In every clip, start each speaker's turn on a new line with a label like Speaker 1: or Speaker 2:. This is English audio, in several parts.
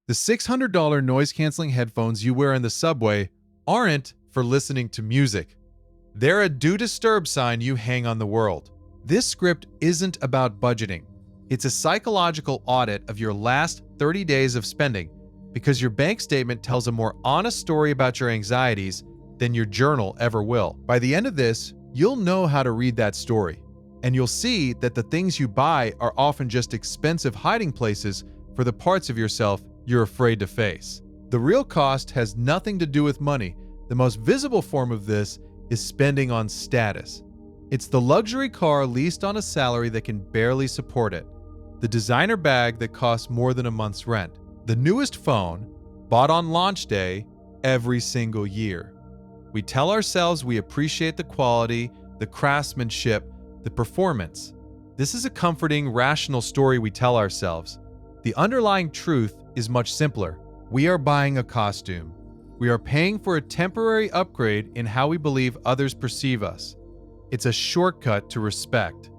Speaker 1: The $600 noise-canceling headphones you wear in the subway aren't for listening to music. They're a do disturb sign you hang on the world. This script isn't about budgeting. It's a psychological audit of your last 30 days of spending because your bank statement tells a more honest story about your anxieties than your journal ever will. By the end of this, you'll know how to read that story, and you'll see that the things you buy are often just expensive hiding places for the parts of yourself you're afraid to face. The real cost has nothing to do with money. The most visible form of this is spending on status. It's the luxury car leased on a salary that can barely support it, the designer bag that costs more than a month's rent, the newest phone bought on launch day every single year. We tell ourselves we appreciate the quality, the craftsmanship, the performance. This is a comforting, rational story we tell ourselves. The underlying truth is much simpler. We are buying a costume. We are paying for a temporary upgrade in how we believe others perceive us. It's a shortcut to respect,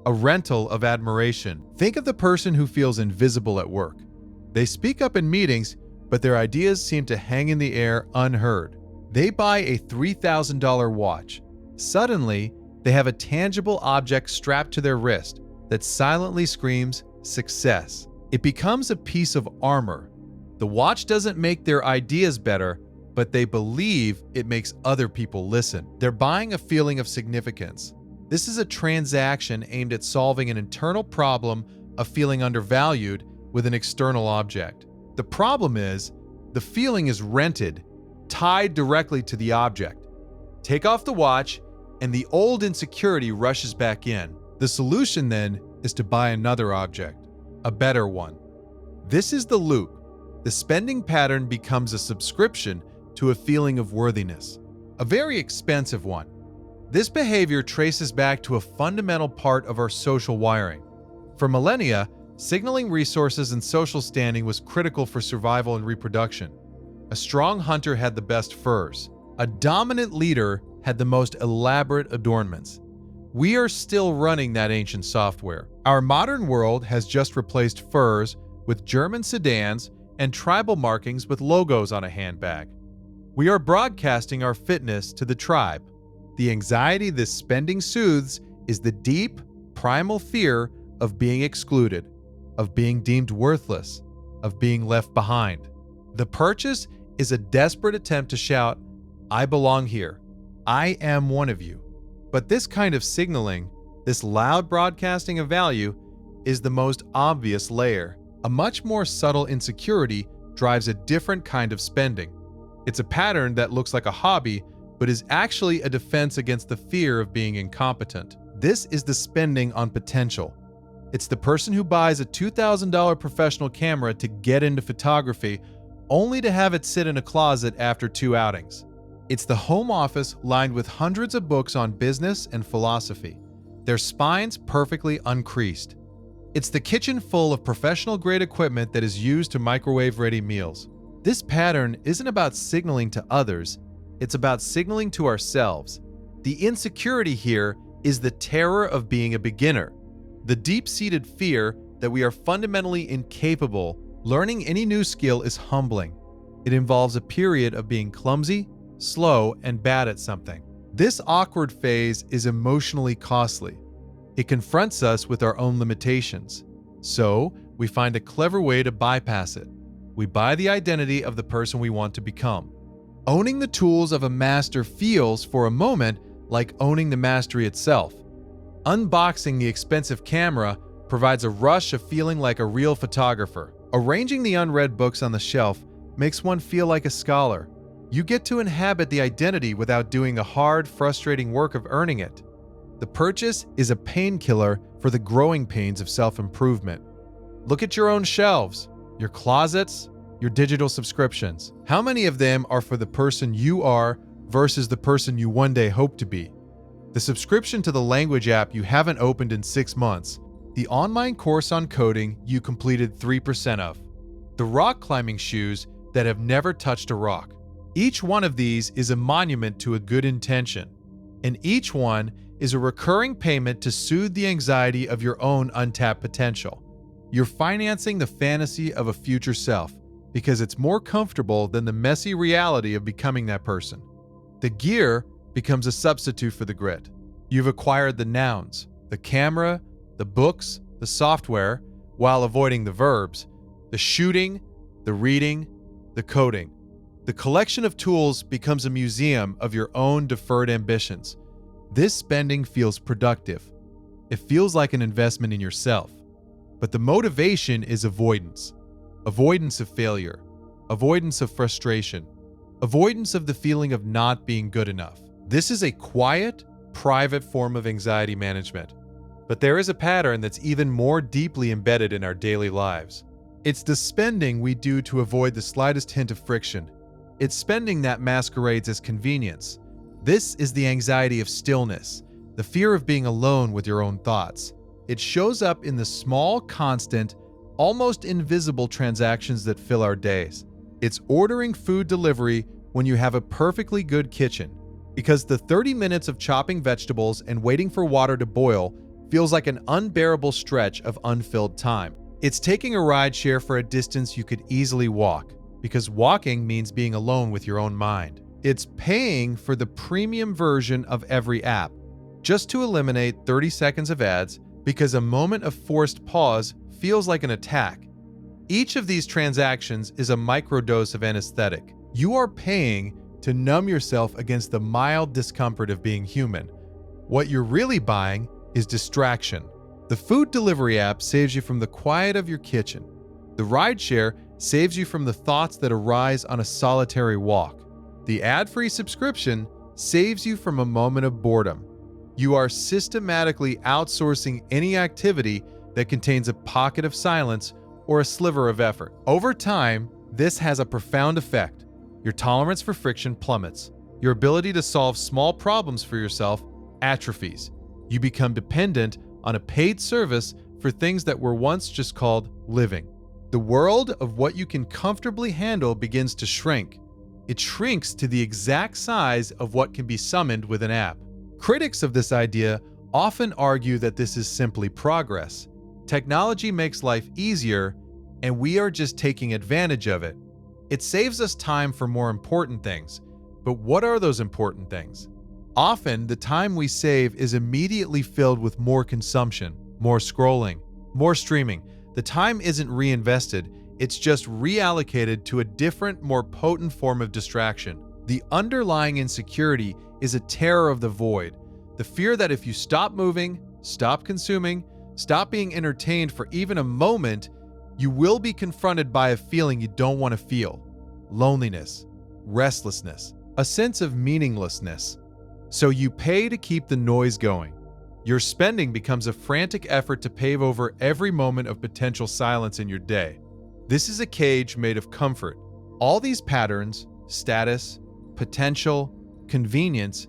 Speaker 1: a rental of admiration. Think of the person who feels invisible at work. They speak up in meetings, but their ideas seem to hang in the air unheard. They buy a $3,000 watch. Suddenly, they have a tangible object strapped to their wrist that silently screams success. It becomes a piece of armor. The watch doesn't make their ideas better, but they believe it makes other people listen. They're buying a feeling of significance. This is a transaction aimed at solving an internal problem of feeling undervalued with an external object. The problem is, the feeling is rented, tied directly to the object. Take off the watch, and the old insecurity rushes back in. The solution then is to buy another object, a better one. This is the loop. The spending pattern becomes a subscription to a feeling of worthiness, a very expensive one. This behavior traces back to a fundamental part of our social wiring. For millennia, signaling resources and social standing was critical for survival and reproduction. A strong hunter had the best furs. A dominant leader had the most elaborate adornments. We are still running that ancient software. Our modern world has just replaced furs with German sedans and tribal markings with logos on a handbag. We are broadcasting our fitness to the tribe. The anxiety this spending soothes is the deep, primal fear of being excluded, of being deemed worthless, of being left behind. The purchase is a desperate attempt to shout, "I belong here. I am one of you." But this kind of signaling, this loud broadcasting of value, is the most obvious layer. A much more subtle insecurity drives a different kind of spending. It's a pattern that looks like a hobby, but is actually a defense against the fear of being incompetent. This is the spending on potential. It's the person who buys a $2,000 professional camera to get into photography, only to have it sit in a closet after 2 outings. It's the home office lined with hundreds of books on business and philosophy, their spines perfectly uncreased. It's the kitchen full of professional-grade equipment that is used to microwave-ready meals. This pattern isn't about signaling to others, it's about signaling to ourselves. The insecurity here is the terror of being a beginner, the deep-seated fear that we are fundamentally incapable. Learning any new skill is humbling. It involves a period of being clumsy, slow, and bad at something. This awkward phase is emotionally costly. It confronts us with our own limitations. So, we find a clever way to bypass it. We buy the identity of the person we want to become. Owning the tools of a master feels, for a moment, like owning the mastery itself. Unboxing the expensive camera provides a rush of feeling like a real photographer. Arranging the unread books on the shelf makes one feel like a scholar. You get to inhabit the identity without doing the hard, frustrating work of earning it. The purchase is a painkiller for the growing pains of self-improvement. Look at your own shelves, your closets, your digital subscriptions. How many of them are for the person you are versus the person you one day hope to be? The subscription to the language app you haven't opened in 6 months, the online course on coding you completed 3% of, the rock climbing shoes that have never touched a rock. Each one of these is a monument to a good intention, and each one is a recurring payment to soothe the anxiety of your own untapped potential. You're financing the fantasy of a future self, because it's more comfortable than the messy reality of becoming that person. The gear becomes a substitute for the grit. You've acquired the nouns, the camera, the books, the software, while avoiding the verbs, the shooting, the reading, the coding. The collection of tools becomes a museum of your own deferred ambitions. This spending feels productive. It feels like an investment in yourself. But the motivation is avoidance. Avoidance of failure. Avoidance of frustration. Avoidance of the feeling of not being good enough. This is a quiet, private form of anxiety management. But there is a pattern that's even more deeply embedded in our daily lives. It's the spending we do to avoid the slightest hint of friction. It's spending that masquerades as convenience. This is the anxiety of stillness, the fear of being alone with your own thoughts. It shows up in the small, constant, almost invisible transactions that fill our days. It's ordering food delivery when you have a perfectly good kitchen, because the 30 minutes of chopping vegetables and waiting for water to boil feels like an unbearable stretch of unfilled time. It's taking a rideshare for a distance you could easily walk, because walking means being alone with your own mind. It's paying for the premium version of every app, just to eliminate 30 seconds of ads, because a moment of forced pause feels like an attack. Each of these transactions is a microdose of anesthetic. You are paying to numb yourself against the mild discomfort of being human. What you're really buying is distraction. The food delivery app saves you from the quiet of your kitchen. The rideshare saves you from the thoughts that arise on a solitary walk. The ad-free subscription saves you from a moment of boredom. You are systematically outsourcing any activity that contains a pocket of silence or a sliver of effort. Over time, this has a profound effect. Your tolerance for friction plummets. Your ability to solve small problems for yourself atrophies. You become dependent on a paid service for things that were once just called living. The world of what you can comfortably handle begins to shrink. It shrinks to the exact size of what can be summoned with an app. Critics of this idea often argue that this is simply progress. Technology makes life easier, and we are just taking advantage of it. It saves us time for more important things. But what are those important things? Often, the time we save is immediately filled with more consumption, more scrolling, more streaming. The time isn't reinvested, it's just reallocated to a different, more potent form of distraction. The underlying insecurity is a terror of the void, the fear that if you stop moving, stop consuming, stop being entertained for even a moment, you will be confronted by a feeling you don't want to feel. Loneliness, restlessness, a sense of meaninglessness. So you pay to keep the noise going. Your spending becomes a frantic effort to pave over every moment of potential silence in your day. This is a cage made of comfort. All these patterns, status, potential, convenience,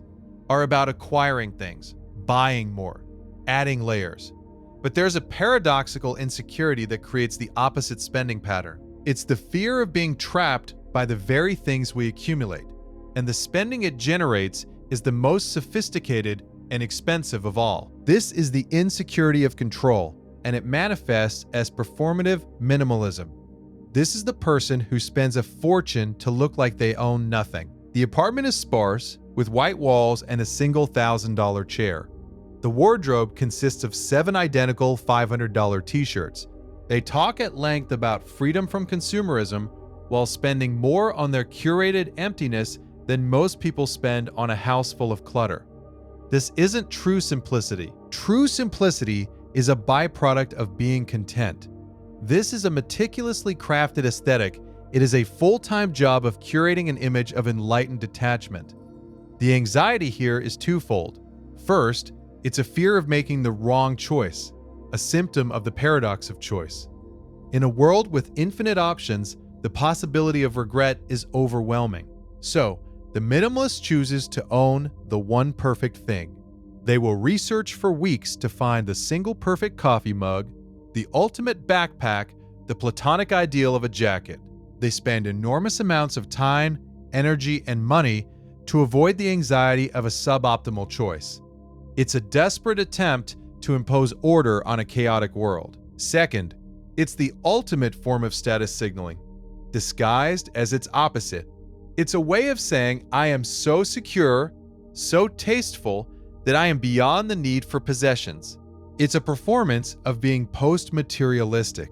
Speaker 1: are about acquiring things, buying more, adding layers. But there's a paradoxical insecurity that creates the opposite spending pattern. It's the fear of being trapped by the very things we accumulate, and the spending it generates is the most sophisticated and expensive of all. This is the insecurity of control, and it manifests as performative minimalism. This is the person who spends a fortune to look like they own nothing. The apartment is sparse, with white walls and a single $1,000 chair. The wardrobe consists of 7 identical $500 t-shirts. They talk at length about freedom from consumerism while spending more on their curated emptiness than most people spend on a house full of clutter. This isn't true simplicity. True simplicity is a byproduct of being content. This is a meticulously crafted aesthetic. It is a full-time job of curating an image of enlightened detachment. The anxiety here is twofold. First, it's a fear of making the wrong choice, a symptom of the paradox of choice. In a world with infinite options, the possibility of regret is overwhelming. So, the minimalist chooses to own the one perfect thing. They will research for weeks to find the single perfect coffee mug, the ultimate backpack, the platonic ideal of a jacket. They spend enormous amounts of time, energy, and money to avoid the anxiety of a suboptimal choice. It's a desperate attempt to impose order on a chaotic world. Second, it's the ultimate form of status signaling. disguised as its opposite. It's a way of saying, I am so secure, so tasteful, that I am beyond the need for possessions. It's a performance of being post-materialistic.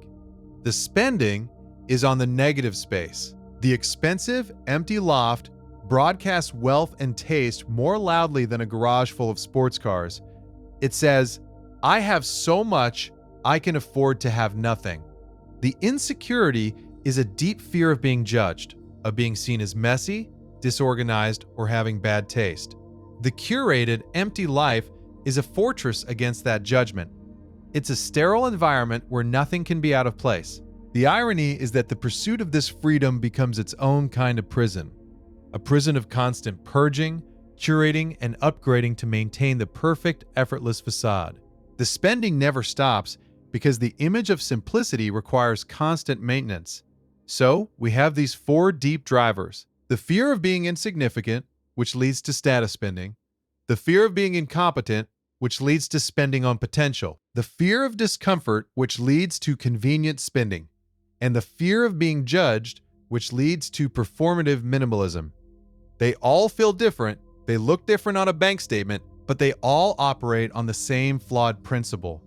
Speaker 1: The spending is on the negative space. The expensive, empty loft broadcasts wealth and taste more loudly than a garage full of sports cars. It says, I have so much, I can afford to have nothing. The insecurity is a deep fear of being judged, of being seen as messy, disorganized, or having bad taste. The curated, empty life is a fortress against that judgment. It's a sterile environment where nothing can be out of place. The irony is that the pursuit of this freedom becomes its own kind of prison. A prison of constant purging, curating, and upgrading to maintain the perfect, effortless facade. The spending never stops because the image of simplicity requires constant maintenance. So, we have these four deep drivers. The fear of being insignificant, which leads to status spending. The fear of being incompetent, which leads to spending on potential. The fear of discomfort, which leads to convenient spending. And the fear of being judged, which leads to performative minimalism. They all feel different, they look different on a bank statement, but they all operate on the same flawed principle.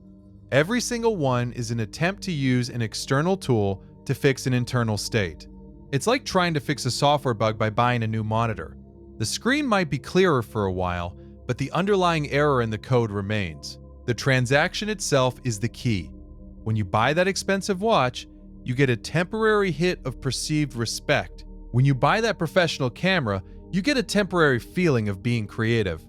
Speaker 1: Every single one is an attempt to use an external tool to fix an internal state. It's like trying to fix a software bug by buying a new monitor. The screen might be clearer for a while, but the underlying error in the code remains. The transaction itself is the key. When you buy that expensive watch, you get a temporary hit of perceived respect. When you buy that professional camera, you get a temporary feeling of being creative.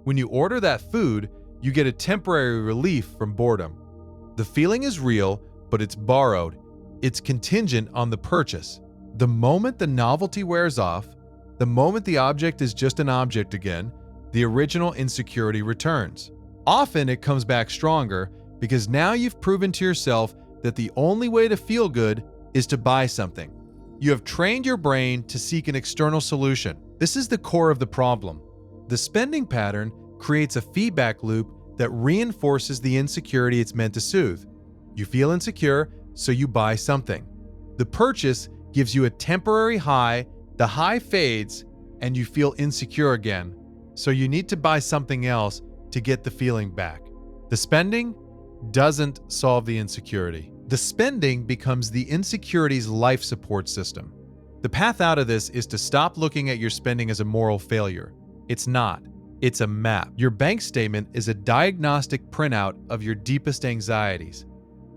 Speaker 1: When you order that food, you get a temporary relief from boredom. The feeling is real, but it's borrowed. It's contingent on the purchase. The moment the novelty wears off, the moment the object is just an object again, the original insecurity returns. Often it comes back stronger because now you've proven to yourself that the only way to feel good is to buy something. You have trained your brain to seek an external solution. This is the core of the problem. The spending pattern creates a feedback loop that reinforces the insecurity it's meant to soothe. You feel insecure, so you buy something. The purchase gives you a temporary high, the high fades, and you feel insecure again. So you need to buy something else to get the feeling back. The spending doesn't solve the insecurity. The spending becomes the insecurity's life support system. The path out of this is to stop looking at your spending as a moral failure. It's not. It's a map. Your bank statement is a diagnostic printout of your deepest anxieties.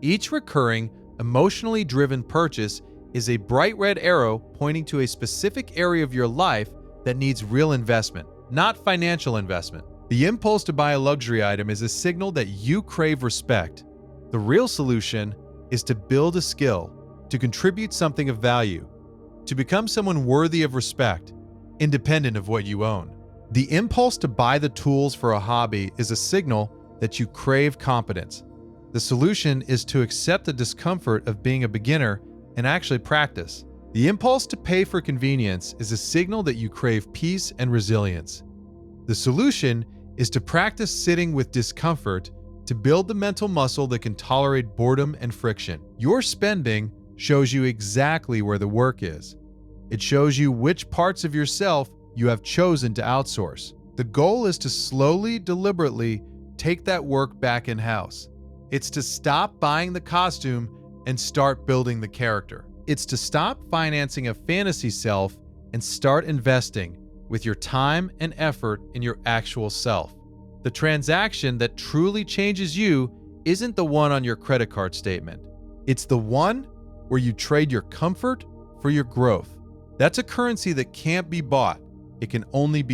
Speaker 1: Each recurring, emotionally driven purchase is a bright red arrow pointing to a specific area of your life that needs real investment, not financial investment. The impulse to buy a luxury item is a signal that you crave respect. The real solution is to build a skill, to contribute something of value, to become someone worthy of respect, independent of what you own. The impulse to buy the tools for a hobby is a signal that you crave competence. The solution is to accept the discomfort of being a beginner and actually practice. The impulse to pay for convenience is a signal that you crave peace and resilience. The solution is to practice sitting with discomfort to build the mental muscle that can tolerate boredom and friction. Your spending shows you exactly where the work is. It shows you which parts of yourself you have chosen to outsource. The goal is to slowly, deliberately take that work back in-house. It's to stop buying the costume and start building the character. It's to stop financing a fantasy self and start investing with your time and effort in your actual self. The transaction that truly changes you isn't the one on your credit card statement. It's the one where you trade your comfort for your growth. That's a currency that can't be bought. It can only be